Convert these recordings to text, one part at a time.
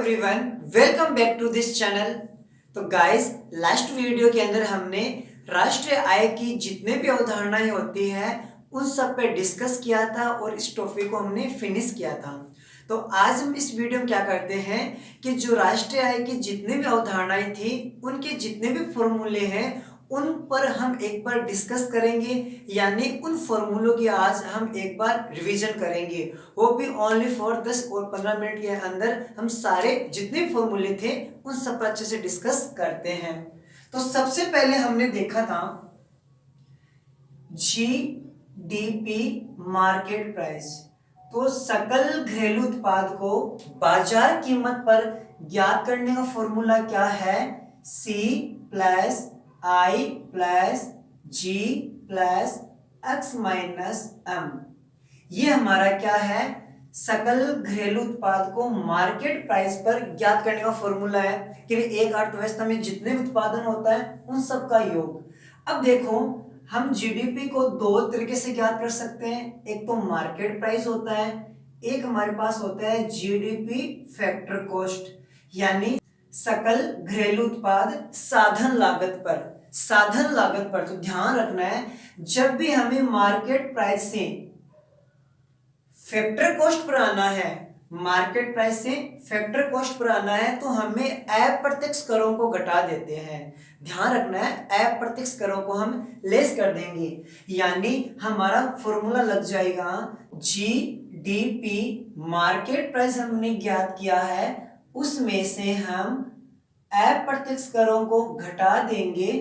Everyone, welcome back to this channel. तो guys, last video के अंदर हमने राष्ट्रीय आय की जितने भी अवधारणाएं होती हैं उन सब पे डिस्कस किया था और इस टॉपिक को हमने फिनिश किया था। तो आज हम इस वीडियो में क्या करते हैं कि जो राष्ट्रीय आय की जितने भी अवधारणाएं थी उनके जितने भी फॉर्मूले हैं उन पर हम एक बार डिस्कस करेंगे, यानी उन फॉर्मूलों की आज हम एक बार रिवीजन करेंगे। वो भी ओनली फॉर 10 और 15 मिनट के अंदर हम सारे जितने फॉर्मूले थे उन सब पर अच्छे से डिस्कस करते हैं। तो सबसे पहले हमने देखा था जीडीपी मार्केट प्राइस। तो सकल घरेलू उत्पाद को बाजार कीमत पर ज्ञात करने का फॉर्मूला क्या है? सी प्लस आई प्लस जी प्लस एक्स माइनस एम। ये हमारा क्या है? सकल घरेलू उत्पाद को मार्केट प्राइस पर ज्ञात करने का फॉर्मूला है कि एक अर्थव्यवस्था में जितने भी उत्पादन होता है उन सब का योग। अब देखो, हम जीडीपी को दो तरीके से ज्ञात कर सकते हैं। एक तो मार्केट प्राइस होता है, एक हमारे पास होता है जीडीपी फैक्टर कॉस्ट, यानी सकल घरेलू उत्पाद साधन लागत पर। साधन लागत पर तो ध्यान रखना है, जब भी हमें मार्केट प्राइस से फैक्टर कॉस्ट पर आना है, मार्केट प्राइस से फैक्टर कॉस्ट पर आना है, तो हमें अप्रत्यक्ष करों को घटा देते हैं। ध्यान रखना है, अप्रत्यक्ष करों को हम लेस कर देंगे, यानी हमारा फॉर्मूला लग जाएगा जीडीपी मार्केट प्राइस हमने ज्ञात किया है, उसमें से हम अप्रत्यक्ष करों को घटा देंगे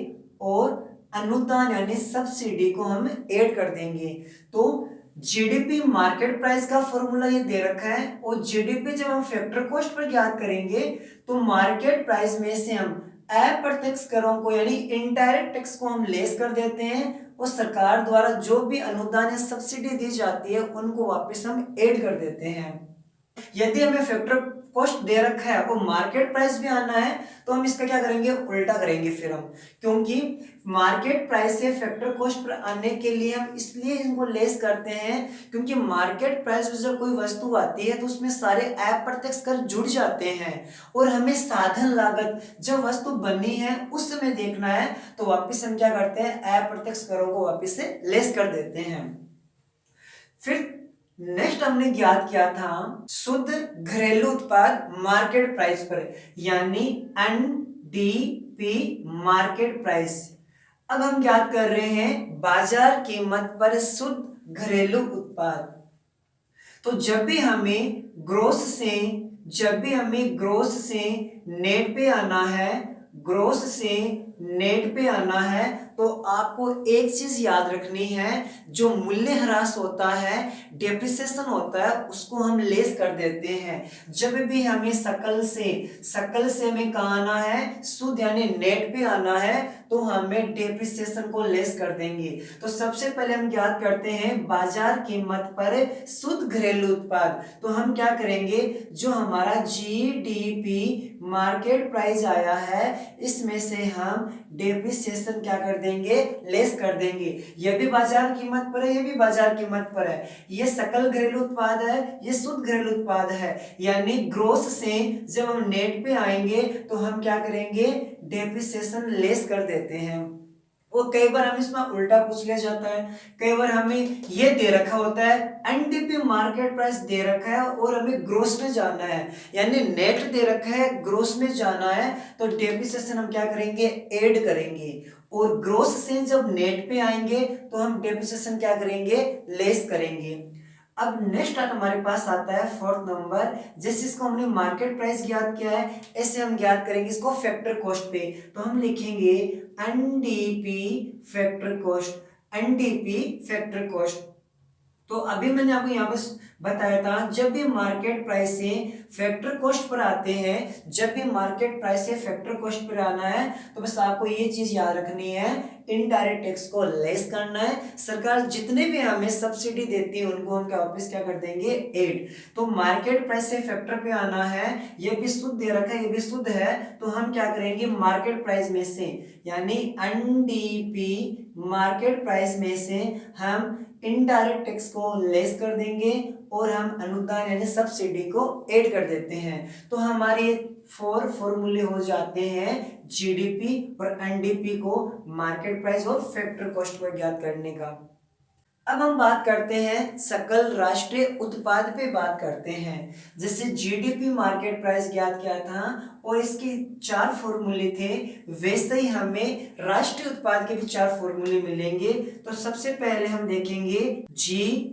और अनुदान यानी सब्सिडी को हम ऐड कर देंगे। तो जीडीपी मार्केट प्राइस का फॉर्मूला ये दे रखा है, और जीडीपी जब हम फैक्टर कॉस्ट पर ज्ञात करेंगे तो मार्केट प्राइस में से हम अप्रत्यक्ष करों को यानी इनडायरेक्ट टैक्स को हम लेस कर देते हैं, और सरकार द्वारा जो भी अनुदान या सब्सिडी दी जाती है उनको वापस हम ऐड कर देते हैं। यदि हमें फैक्टर कॉस्ट दे रखा है और मार्केट प्राइस भी आना है तो हम इसका क्या करेंगे? उल्टा करेंगे फिर हम, क्योंकि मार्केट प्राइस से फैक्टर कॉस्ट पर आने के लिए हम इसलिए इनको लेस करते हैं क्योंकि मार्केट प्राइस में जब कोई वस्तु आती है तो उसमें सारे अप्रत्यक्ष कर जुड़ जाते हैं, और हमें साधन लागत जब वस्तु बनी है उस समय देखना है, तो वापिस हम क्या करते हैं? अप्रत्यक्ष करों को वापिस से लेस कर देते हैं। फिर नेक्स्ट हमने ज्ञात किया था शुद्ध घरेलू उत्पाद मार्केट प्राइस पर, यानी एनडीपी मार्केट प्राइस। अब हम ज्ञात कर रहे हैं बाजार कीमत पर शुद्ध घरेलू उत्पाद। तो जब भी हमें ग्रोस से नेट पे आना है, ग्रोस से नेट पे आना है, तो आपको एक चीज याद रखनी है, जो मूल्य ह्रास होता है, डेप्रिसिएशन होता है, उसको हम लेस कर देते हैं। जब भी हमें सकल से हमें कहाँ आना है? शुद्ध यानी नेट पे आना है, तो हमें डेप्रिसिएशन को लेस कर देंगे। तो सबसे पहले हम ज्ञात करते हैं बाजार कीमत पर शुद्ध घरेलू उत्पाद। तो हम क्या करेंगे? जो हमारा जीडीपी मार्केट प्राइस आया है, इसमें से हम डेप्रिसिएशन क्या कर देंगे? लेस कर देंगे। यह भी बाजार कीमत पर है, ये भी बाजार कीमत पर है। ये सकल घरेलू उत्पाद है, ये शुद्ध घरेलू उत्पाद है, यानी ग्रोस से जब हम नेट पे आएंगे तो हम क्या करेंगे? डेप्रिसिएशन लेस कर देते हैं। और कई बार हमें इसमें उल्टा पूछ लिया जाता है, कई बार हमें ये दे रखा होता है एनडीपी मार्केट प्राइस दे रखा है और हमें ग्रोस में जाना है, यानी नेट दे रखा है, ग्रोस में जाना है, तो डेप्रिसिएशन हम क्या करेंगे? ऐड करेंगे। और ग्रोस से जब नेट पे आएंगे तो हम डेप्रिसिएशन क्या करेंगे? लेस करेंगे। अब नेक्स्ट हमारे पास आता है फोर्थ नंबर। जैसे इसको हमने मार्केट प्राइस ज्ञात किया है, ऐसे हम ज्ञात करेंगे इसको फैक्टर कॉस्ट पे। तो हम लिखेंगे NDP factor cost, NDP factor cost. तो अभी मैंने आपको यहाँ पर बताया था, जब भी मार्केट प्राइस से फैक्टर कॉस्ट पर आते हैं, जब भी मार्केट प्राइस से फैक्टर कॉस्ट पर आना है, तो बस आपको ये चीज याद रखनी है, इनडायरेक्ट टैक्स को लेस करना है। सरकार जितने भी हमें सब्सिडी देती है उनको हम क्या वापस क्या कर देंगे, एड। तो मार्केट प्राइस से फैक्टर पे आना है, ये भी शुद्ध दे रखा है, ये भी शुद्ध है, तो हम क्या करेंगे मार्केट प्राइस में से यानी एनडीपी मार्केट प्राइस में से हम इनडायरेक्ट टैक्स को लेस कर देंगे और हम अनुदान यानी सब्सिडी को ऐड कर देते हैं। तो हमारे 4 फॉर्मूले हो जाते हैं जीडीपी और एनडीपी को मार्केट प्राइस और फैक्टर कॉस्ट को ज्ञात करने का। अब हम बात करते हैं सकल राष्ट्रीय उत्पाद पे बात करते हैं। जैसे जीडीपी मार्केट प्राइस ज्ञात किया था और इसके 4 फॉर्मूले थे, वैसे ही हमें राष्ट्रीय उत्पाद के भी 4 फॉर्मूले मिलेंगे। तो सबसे पहले हम देखेंगे जीएनपी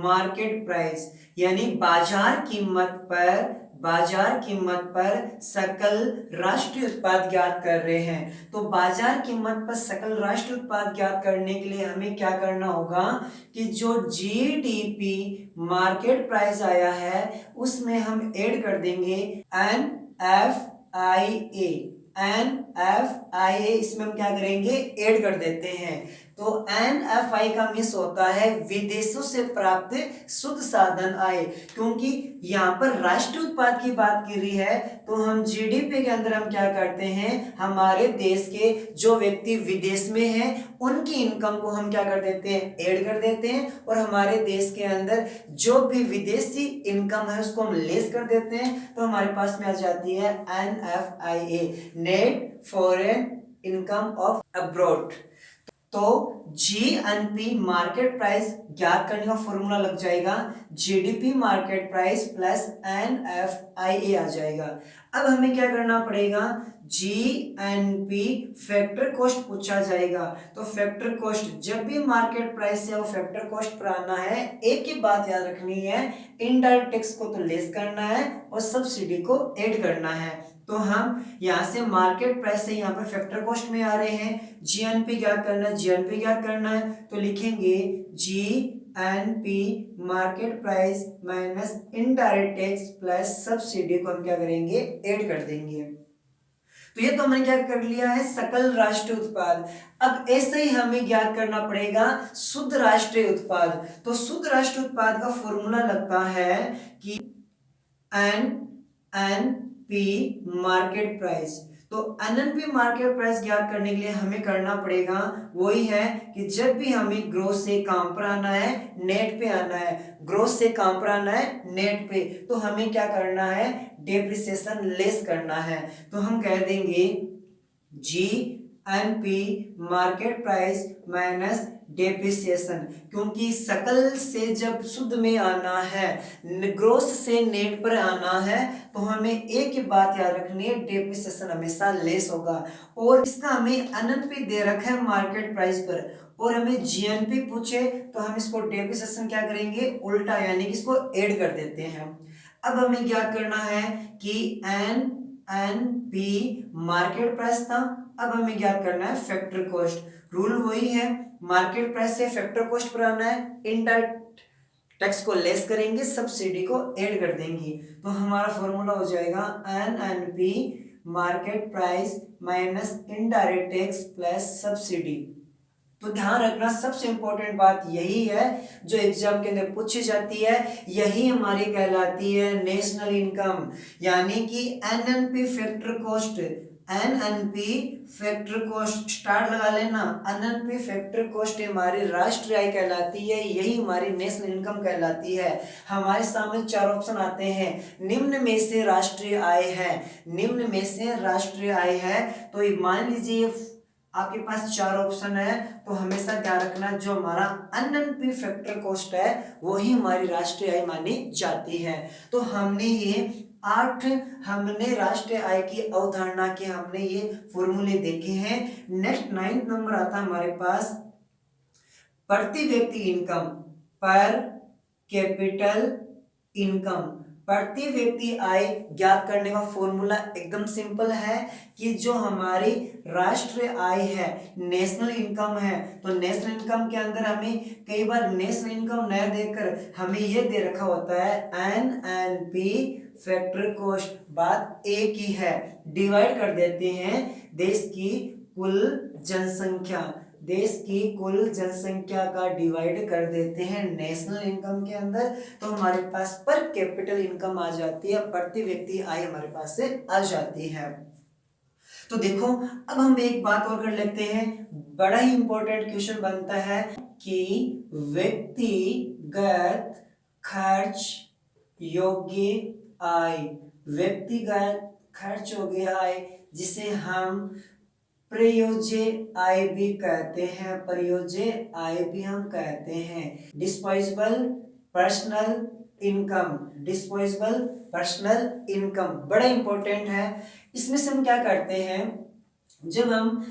मार्केट प्राइस यानी बाजार कीमत पर सकल राष्ट्रीय उत्पाद ज्ञात कर रहे हैं। तो बाजार कीमत पर सकल राष्ट्रीय उत्पाद ज्ञात करने के लिए हमें क्या करना होगा कि जो जीडीपी मार्केट प्राइस आया है उसमें हम ऐड कर देंगे एनएफआईए, इसमें हम क्या करेंगे ऐड कर देते हैं। तो एनएफआई का मीन्स होता है विदेशों से प्राप्त शुद्ध साधन आय, क्योंकि यहाँ पर राष्ट्रीय उत्पाद की बात की रही है तो हम जीडीपी के अंदर हम क्या करते हैं, हमारे देश के जो व्यक्ति विदेश में हैं उनकी इनकम को हम क्या कर देते हैं, ऐड कर देते हैं, और हमारे देश के अंदर जो भी विदेशी इनकम है उसको हम लेस कर देते हैं। तो हमारे पास में आ जाती है NFIA, net foreign income of abroad. तो जीएनपी मार्केट प्राइस ज्ञात करने का फॉर्मूला लग जाएगा GDP market price plus NFIA आ जाएगा। अब हमें क्या करना पड़ेगा, जीएनपी फैक्टर कॉस्ट पूछा जाएगा। तो फैक्टर कॉस्ट जब भी मार्केट प्राइस से वो फैक्टर कॉस्ट पर आना है, एक ही बात याद रखनी है, इनडायरेक्ट टैक्स को तो लेस करना है और सब्सिडी को ऐड करना है। तो हम यहाँ से मार्केट प्राइस से यहाँ पर फैक्टर कॉस्ट में आ रहे हैं, जीएनपी ज्ञात करना है, तो लिखेंगे GNP market price minus indirect tax plus subsidy को हम क्या करेंगे, ऐड कर देंगे। तो ये तो हमने क्या कर लिया है सकल राष्ट्रीय उत्पाद। अब ऐसे ही हमें ज्ञात करना पड़ेगा शुद्ध राष्ट्रीय उत्पाद। तो शुद्ध राष्ट्रीय उत्पाद का फॉर्मूला लगता है कि एनएनपी मार्केट प्राइस। तो एनएनपी मार्केट प्राइस ज्ञात करने के लिए हमें करना पड़ेगा वही है कि जब भी हमें ग्रोस से काम पर आना है नेट पे आना है, ग्रोस से काम पर आना है नेट पे, तो हमें क्या करना है, डेप्रिसिएशन लेस करना है। तो हम कह देंगे GNP market price minus depreciation, क्योंकि सकल से जब शुद्ध में आना है, ग्रोस से नेट पर आना है, तो हमें एक ही बात याद रखनी है, डेप्रिसिएशन हमेशा लेस होगा। और इसका हमें एनएनपी दे रखा है मार्केट प्राइस पर और हमें जीएनपी पूछे तो हम इसको डेप्रिसिएशन क्या करेंगे, उल्टा यानी कि इसको ऐड कर देते हैं। अब हमें ज्ञात करना है कि एनएनपी मार्केट प्राइस था, अब हमें ज्ञात करना है फैक्टर कॉस्ट। रूल वही है, मार्केट प्राइस से फैक्टर कॉस्ट पर आना है, इनडायरेक्ट टैक्स को लेस करेंगे, सब्सिडी को ऐड कर देंगे। तो हमारा फॉर्मूला हो जाएगा NNP market price minus indirect tax plus subsidy. तो ध्यान रखना सबसे इंपॉर्टेंट बात यही है जो एग्जाम के अंदर पूछी जाती है, यही हमारी कहलाती है नेशनल इनकम, यानी कि NNP factor cost. NNP factor cost star लगा लेना, एनएनपी फैक्टर कॉस्ट हमारी राष्ट्रीय आय कहलाती है, यही हमारी नेशनल इनकम कहलाती है। हमारे सामने 4 ऑप्शन आते हैं, निम्न में से राष्ट्रीय आय है, निम्न में से राष्ट्रीय आय है। तो मान लीजिए आपके पास 4 ऑप्शन है, तो हमेशा ध्यान रखना जो हमारा एनएनपी फैक्टर कॉस्ट है वही हमारी राष्ट्रीय आय मानी जाती है। तो हमने ये 8 हमने राष्ट्रीय आय की अवधारणा के हमने ये फॉर्मूले देखे हैं। नेक्स्ट 9th नंबर आता है हमारे पास प्रति व्यक्ति इनकम, पर कैपिटल इनकम। प्रति व्यक्ति आय ज्ञात करने का फॉर्मूला एकदम सिंपल है कि जो हमारी राष्ट्रीय आय है, नेशनल इनकम है, तो नेशनल इनकम के अंदर हमें कई बार नेशनल इनकम न देकर हमें ये दे रखा होता है एनएनपी फैक्टर कॉस्ट। बात एक ही है, डिवाइड कर देते हैं देश की कुल जनसंख्या, देश की कुल जनसंख्या का डिवाइड कर देते हैं नेशनल इनकम के अंदर, तो हमारे पास पर कैपिटल इनकम आ जाती है, प्रति व्यक्ति आय हमारे पास से आ जाती है। तो देखो अब हम एक बात और कर लेते हैं, बड़ा ही इंपॉर्टेंट क्वेश्चन बनता है कि व्यक्तिगत खर्च योग्य आय, व्यक्तिगत खर्च योग्य आय जिसे हम प्रयोज्य आय भी कहते हैं, प्रयोज्य आय भी हम कहते हैं, disposable personal income, disposable personal income बड़ा इंपॉर्टेंट है। इसमें से हम क्या करते हैं, जब हम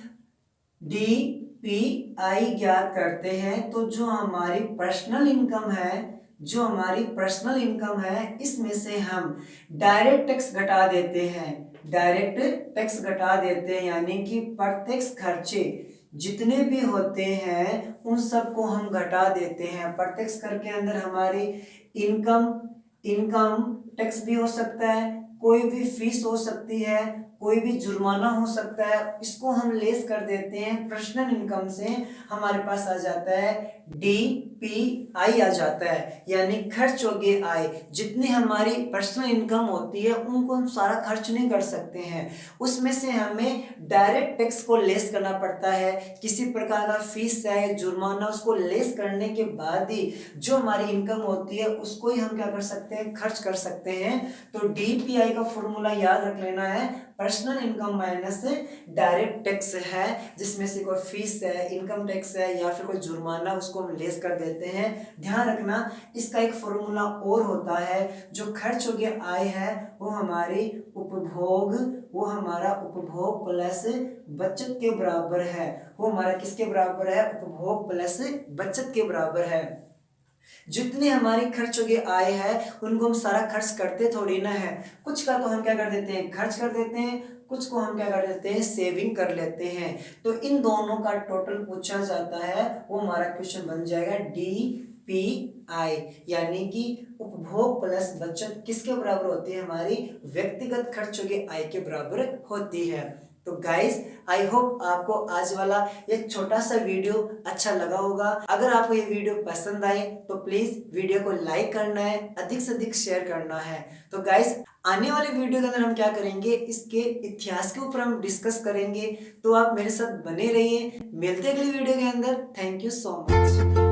DPI ज्ञात करते हैं तो जो हमारी पर्सनल इनकम है, जो हमारी पर्सनल इनकम है, इसमें से हम डायरेक्ट टैक्स घटा देते हैं, डायरेक्ट टैक्स घटा देते हैं, यानी कि प्रत्यक्ष खर्चे जितने भी होते हैं उन सबको हम घटा देते हैं। प्रत्यक्ष कर के अंदर हमारी इनकम टैक्स भी हो सकता है, कोई भी फीस हो सकती है, कोई भी जुर्माना हो सकता है, इसको हम लेस कर देते हैं पर्सनल इनकम से, हमारे पास आ जाता है DPI आ जाता है, यानी खर्च योग्य आय। जितनी हमारी पर्सनल इनकम होती है उनको हम सारा खर्च नहीं कर सकते हैं, उसमें से हमें डायरेक्ट टैक्स को लेस करना पड़ता है, किसी प्रकार का फीस है, जुर्माना, उसको लेस करने के बाद ही जो हमारी इनकम होती है उसको ही हम क्या कर सकते हैं, खर्च कर सकते हैं। तो DPI का फॉर्मूला याद रख लेना है, personal income minus direct tax है, जिसमें से कोई फीस है, इनकम टैक्स है या फिर कोई जुर्माना, उसको हम लेस कर देते हैं। ध्यान रखना इसका एक फॉर्मूला और होता है, जो खर्च योग्य आय है वो हमारी उपभोग, वो हमारा उपभोग प्लस बचत के बराबर है, वो हमारा किसके बराबर है, उपभोग प्लस बचत के बराबर है। जितनी हमारी खर्च योग्य आय है उनको हम सारा खर्च करते थोड़ी ना है, कुछ का तो हम क्या कर देते हैं, खर्च कर देते हैं, कुछ को हम क्या कर देते हैं, सेविंग कर लेते हैं। तो इन दोनों का टोटल पूछा जाता है, वो हमारा क्वेश्चन बन जाएगा DPI, यानी कि उपभोग प्लस बचत किसके बराबर होती है, हमारी व्यक्तिगत खर्च योग्य आय के बराबर होती है। तो गाइस आई होप आपको आज वाला ये छोटा सा वीडियो अच्छा लगा होगा। अगर आपको ये वीडियो पसंद आए तो प्लीज वीडियो को लाइक करना है, अधिक से अधिक शेयर करना है। तो गाइस आने वाले वीडियो के अंदर हम क्या करेंगे, इसके इतिहास के ऊपर हम डिस्कस करेंगे, तो आप मेरे साथ बने रहिए। मिलते हैं अगली वीडियो के अंदर। Thank you so much.